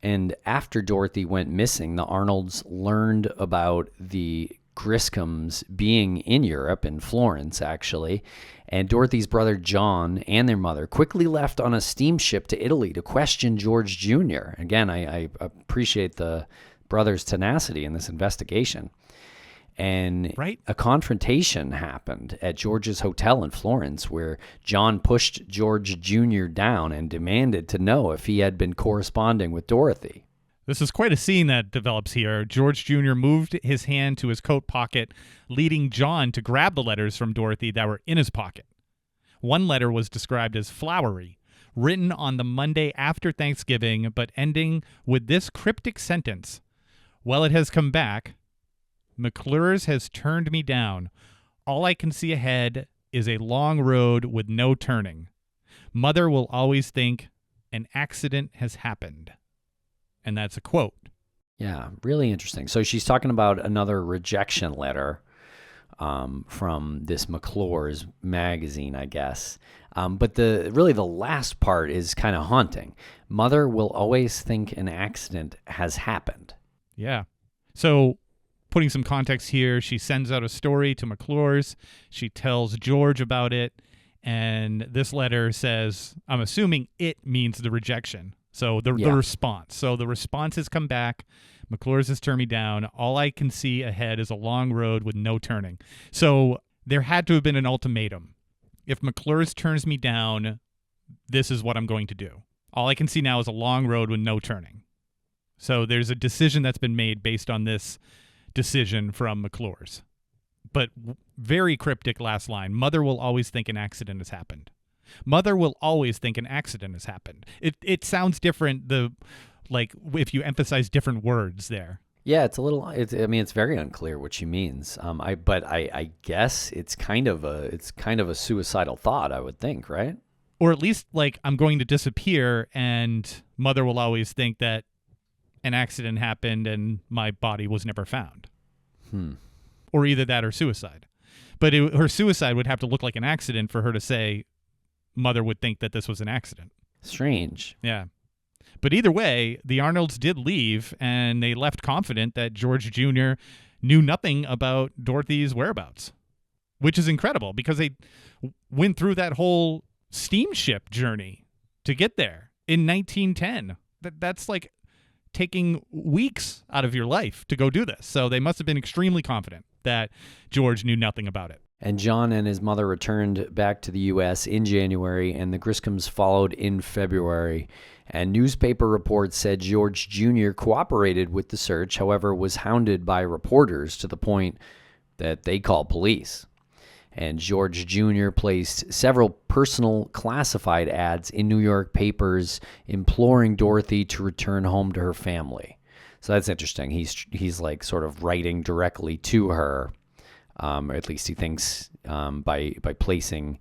And after Dorothy went missing, the Arnolds learned about the Griscoms being in Europe, in Florence, actually. And Dorothy's brother John and their mother quickly left on a steamship to Italy to question George Jr. Again, I appreciate the brothers' tenacity in this investigation. And a confrontation happened at George's hotel in Florence where John pushed George Jr. down and demanded to know if he had been corresponding with Dorothy. This is quite a scene that develops here. George Jr. moved his hand to his coat pocket, leading John to grab the letters from Dorothy that were in his pocket. One letter was described as flowery, written on the Monday after Thanksgiving, but ending with this cryptic sentence: "Well, it has come back. McClure's has turned me down. All I can see ahead is a long road with no turning. Mother will always think an accident has happened." And that's a quote. Yeah, really interesting. So she's talking about another rejection letter from this McClure's magazine, I guess. But the last part is kind of haunting. Mother will always think an accident has happened. Yeah. So putting some context here, she sends out a story to McClure's. She tells George about it. And this letter says, I'm assuming it means the rejection. So the response. So the response has come back. McClure's has turned me down. All I can see ahead is a long road with no turning. So there had to have been an ultimatum. If McClure's turns me down, this is what I'm going to do. All I can see now is a long road with no turning. So there's a decision that's been made based on this decision from McClure's. But very cryptic last line. Mother will always think an accident has happened. Mother will always think an accident has happened. It sounds different, if you emphasize different words there. Yeah, it's very unclear what she means. I guess it's kind of a suicidal thought, I would think, right? Or at least I'm going to disappear and Mother will always think that an accident happened and my body was never found. Or either that or suicide. But her suicide would have to look like an accident for her to say mother would think that this was an accident. Strange. Yeah. But either way, the Arnolds did leave, and they left confident that George Jr. knew nothing about Dorothy's whereabouts, which is incredible because they went through that whole steamship journey to get there in 1910. That's like taking weeks out of your life to go do this. So they must have been extremely confident that George knew nothing about it. And John and his mother returned back to the U.S. in January, and the Griscoms followed in February. And newspaper reports said George Jr. cooperated with the search, however, was hounded by reporters to the point that they called police. And George Jr. placed several personal classified ads in New York papers imploring Dorothy to return home to her family. So that's interesting. He's like sort of writing directly to her, or at least he thinks by placing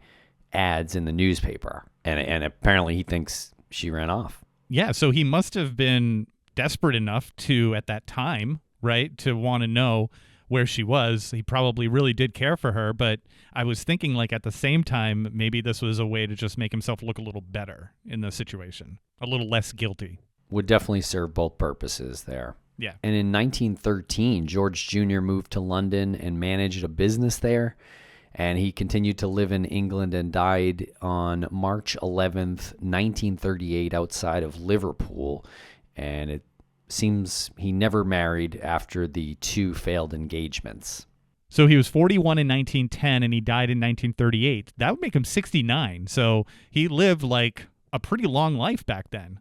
ads in the newspaper. And apparently he thinks she ran off. Yeah, so he must have been desperate enough to, at that time, right, to want to know where she was. He probably really did care for her, but I was thinking like at the same time, maybe this was a way to just make himself look a little better in the situation, a little less guilty. Would definitely serve both purposes there. Yeah. And in 1913, George Jr. moved to London and managed a business there. And he continued to live in England and died on March 11th, 1938, outside of Liverpool. And it seems he never married after the two failed engagements. So he was 41 in 1910 and he died in 1938. That would make him 69. So he lived like a pretty long life back then.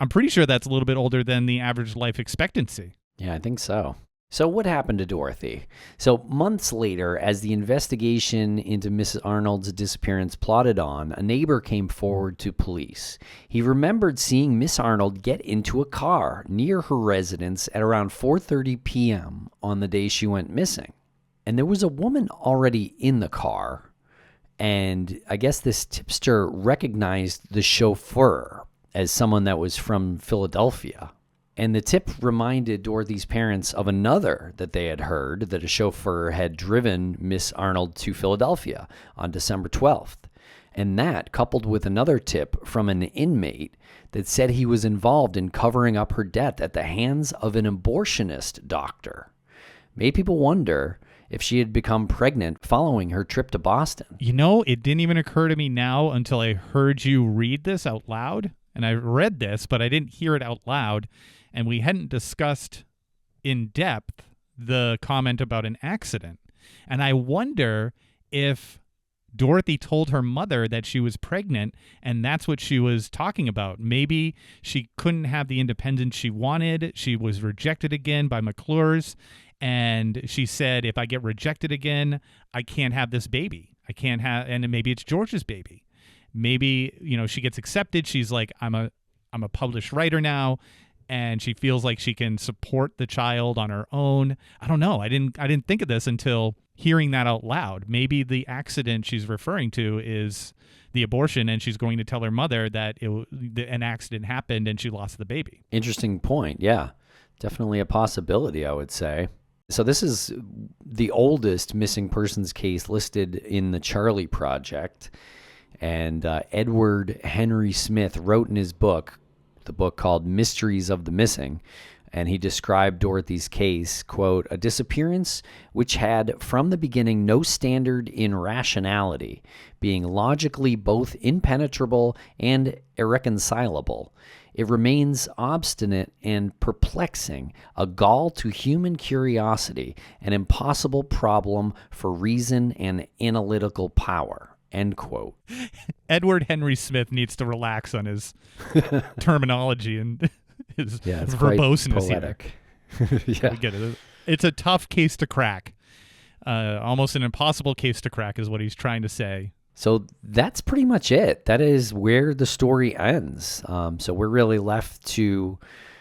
I'm pretty sure that's a little bit older than the average life expectancy. Yeah, I think so. So what happened to Dorothy? So months later, as the investigation into Mrs. Arnold's disappearance plodded on, a neighbor came forward to police. He remembered seeing Miss Arnold get into a car near her residence at around 4:30 p.m. on the day she went missing. And there was a woman already in the car, and I guess this tipster recognized the chauffeur as someone that was from Philadelphia. And the tip reminded Dorothy's parents of another that they had heard, that a chauffeur had driven Miss Arnold to Philadelphia on December 12th. And that, coupled with another tip from an inmate that said he was involved in covering up her death at the hands of an abortionist doctor, made people wonder if she had become pregnant following her trip to Boston. You know, it didn't even occur to me now until I heard you read this out loud. And I read this, but I didn't hear it out loud. And we hadn't discussed in depth the comment about an accident. And I wonder if Dorothy told her mother that she was pregnant, and that's what she was talking about. Maybe she couldn't have the independence she wanted. She was rejected again by McClure's, and she said, if I get rejected again, I can't have this baby. I can't have, and maybe it's George's baby. Maybe, you know, she gets accepted. She's like, I'm a published writer now. And she feels like she can support the child on her own. I don't know. I didn't think of this until hearing that out loud. Maybe the accident she's referring to is the abortion, and she's going to tell her mother that an accident happened and she lost the baby. Interesting point. Yeah, definitely a possibility, I would say. So this is the oldest missing persons case listed in the Charlie Project. And Edward Henry Smith wrote in his book, the book called Mysteries of the Missing, and he described Dorothy's case, quote, a disappearance which had from the beginning no standard in rationality, being logically both impenetrable and irreconcilable. It remains obstinate and perplexing, a gall to human curiosity, an impossible problem for reason and analytical power. End quote. Edward Henry Smith needs to relax on his terminology and his it's verboseness poetic. Yeah. We get it. It's a tough case to crack. Almost an impossible case to crack is what he's trying to say. So that's pretty much it. That is where the story ends. So we're really left to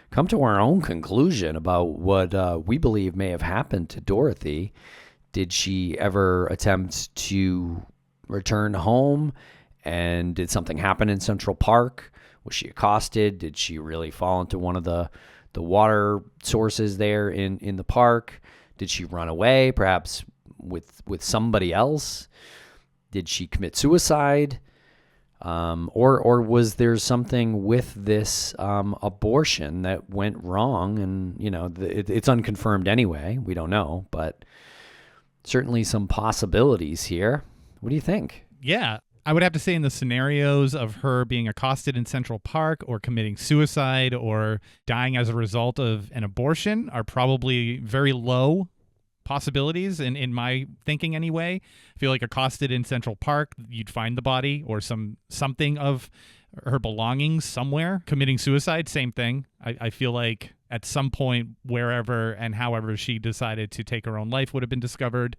come to our own conclusion about what we believe may have happened to Dorothy. Did she ever attempt to return home? And did something happen in Central Park? Was she accosted? Did she really fall into one of the water sources there in the park? Did she run away? Perhaps with somebody else? Did she commit suicide? Or was there something with this abortion that went wrong? And, it's unconfirmed anyway. We don't know, but certainly some possibilities here. What do you think? Yeah, I would have to say in the scenarios of her being accosted in Central Park or committing suicide or dying as a result of an abortion are probably very low possibilities in my thinking anyway. I feel like accosted in Central Park, you'd find the body or something of her belongings somewhere. Committing suicide, same thing. I feel like at some point, wherever and however she decided to take her own life would have been discovered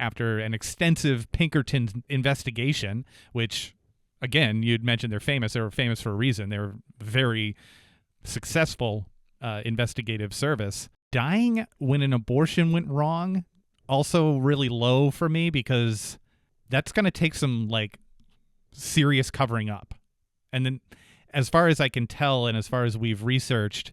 after an extensive Pinkerton investigation, which, again, you'd mentioned they're famous. They were famous for a reason. They were very successful investigative service. Dying when an abortion went wrong, also really low for me, because that's going to take some serious covering up. And then as far as I can tell and as far as we've researched,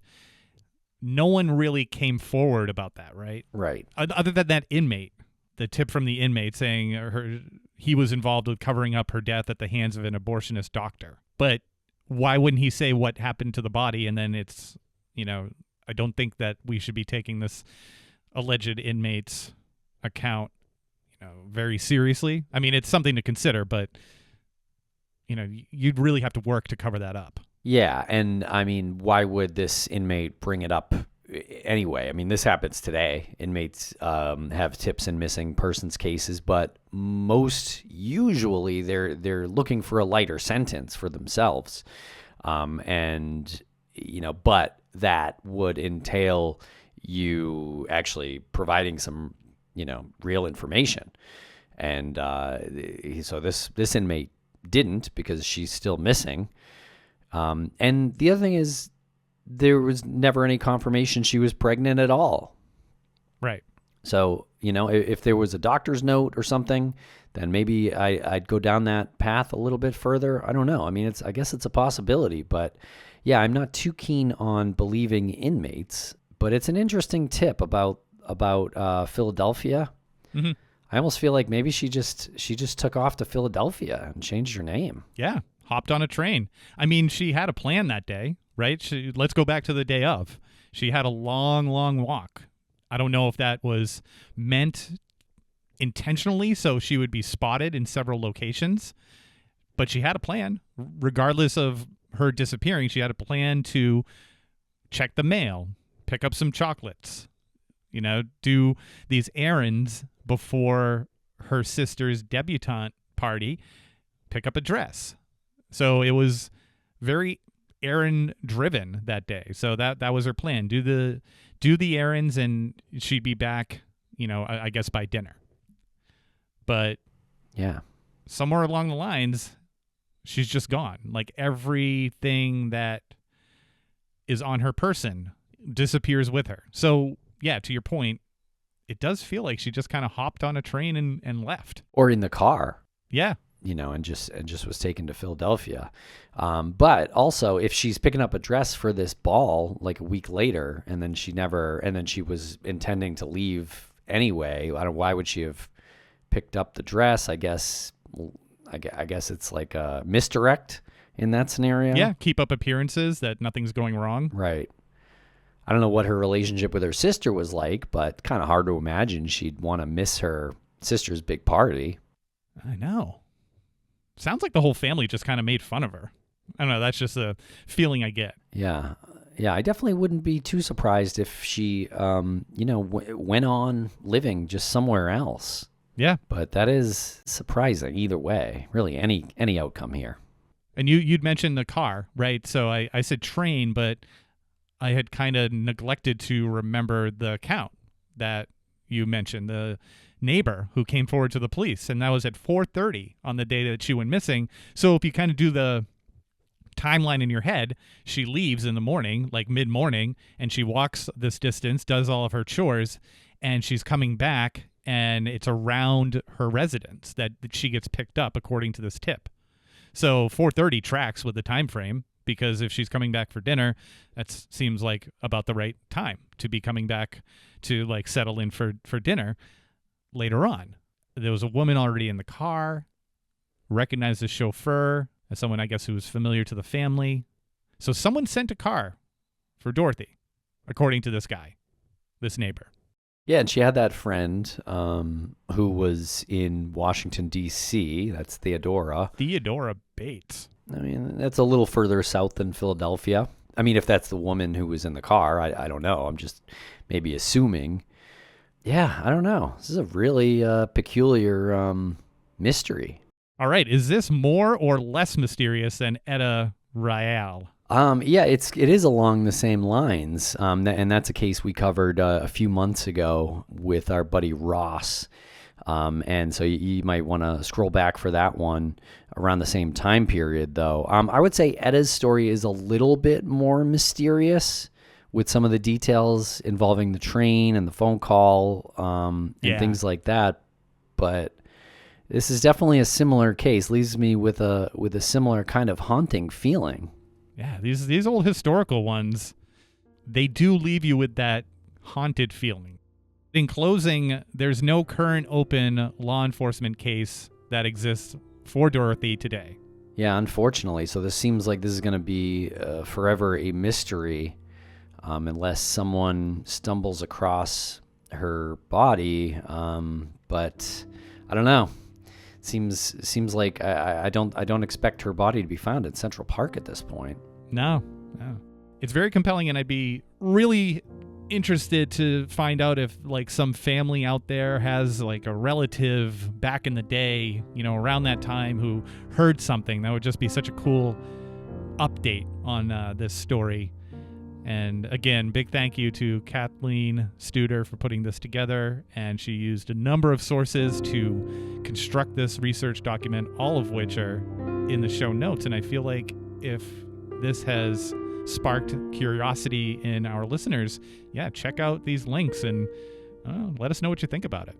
no one really came forward about that, right? Right. Other than that inmate, the tip from the inmate saying he was involved with covering up her death at the hands of an abortionist doctor. But why wouldn't he say what happened to the body? And then it's, I don't think that we should be taking this alleged inmate's account, very seriously. I mean, it's something to consider, but, you'd really have to work to cover that up. Yeah, and I mean, why would this inmate bring it up anyway? I mean, this happens today. Inmates have tips in missing persons cases, but most usually they're looking for a lighter sentence for themselves, but that would entail you actually providing some, real information. And so this inmate didn't, because she's still missing. And the other thing is, there was never any confirmation she was pregnant at all. Right. So, if there was a doctor's note or something, then maybe I'd go down that path a little bit further. I don't know. I mean, I guess it's a possibility, but yeah, I'm not too keen on believing inmates, but it's an interesting tip about Philadelphia. Mm-hmm. I almost feel like maybe she just took off to Philadelphia and changed her name. Yeah. Hopped on a train. I mean, she had a plan that day, right? Let's go back to the day of. She had a long, long walk. I don't know if that was meant intentionally so she would be spotted in several locations, but she had a plan. Regardless of her disappearing, she had a plan to check the mail, pick up some chocolates, do these errands before her sister's debutante party, pick up a dress. So it was very errand driven that day. So that was her plan. Do the errands, and she'd be back, I guess by dinner. But yeah, somewhere along the lines, she's just gone. Like everything that is on her person disappears with her. So yeah, to your point, it does feel like she just kind of hopped on a train and left. Or in the car. Yeah. And just was taken to Philadelphia. But also, if she's picking up a dress for this ball like a week later, and then she was intending to leave anyway, why would she have picked up the dress? I guess it's like a misdirect in that scenario. Yeah, keep up appearances that nothing's going wrong. Right. I don't know what her relationship with her sister was like, but kind of hard to imagine she'd want to miss her sister's big party. I know. Sounds like the whole family just kind of made fun of her. I don't know. That's just a feeling I get. Yeah. I definitely wouldn't be too surprised if she, went on living just somewhere else. Yeah. But that is surprising either way. Really, any outcome here. And you'd mentioned the car, right? So I said train, but I had kind of neglected to remember the count that you mentioned, the neighbor who came forward to the police, and that was at 4:30 on the day that she went missing. So if you kind of do the timeline in your head, she leaves in the morning, like mid-morning, and she walks this distance, does all of her chores, and she's coming back, and it's around her residence that she gets picked up according to this tip. So 4:30 tracks with the time frame, because if she's coming back for dinner, that seems like about the right time to be coming back to like settle in for dinner. later on. There was a woman already in the car, recognized the chauffeur as someone, I guess, who was familiar to the family. So someone sent a car for Dorothy, according to this guy, this neighbor. Yeah, and she had that friend who was in Washington, D.C. That's Theodora. Theodora Bates. I mean, that's a little further south than Philadelphia. I mean, if that's the woman who was in the car, I don't know. I'm just maybe assuming. Yeah, I don't know. This is a really peculiar mystery. All right, is this more or less mysterious than Etta Rial? Yeah, it is along the same lines, and that's a case we covered a few months ago with our buddy Ross. And so you might want to scroll back for that one around the same time period, though. I would say Etta's story is a little bit more mysterious with some of the details involving the train and the phone call and things like that. But this is definitely a similar case. Leaves me with a similar kind of haunting feeling. Yeah, these old historical ones, they do leave you with that haunted feeling. In closing, there's no current open law enforcement case that exists for Dorothy today. Yeah, unfortunately. So this seems like this is going to be forever a mystery unless someone stumbles across her body. But I don't know. Seems like I don't expect her body to be found in Central Park at this point. No. It's very compelling, and I'd be really interested to find out if like some family out there has like a relative back in the day, around that time who heard something. That would just be such a cool update on this story. And again, big thank you to Kathleen Studer for putting this together. And she used a number of sources to construct this research document, all of which are in the show notes. And I feel like if this has sparked curiosity in our listeners, check out these links and let us know what you think about it.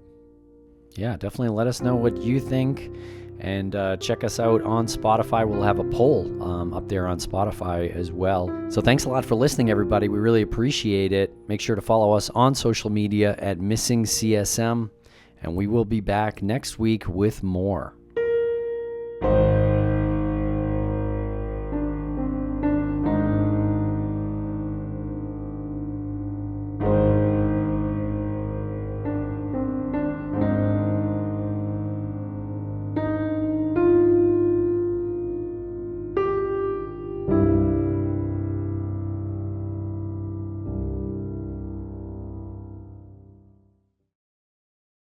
Yeah, definitely let us know what you think. And check us out on Spotify. We'll have a poll up there on Spotify as well. So thanks a lot for listening, everybody. We really appreciate it. Make sure to follow us on social media at Missing CSM. And we will be back next week with more.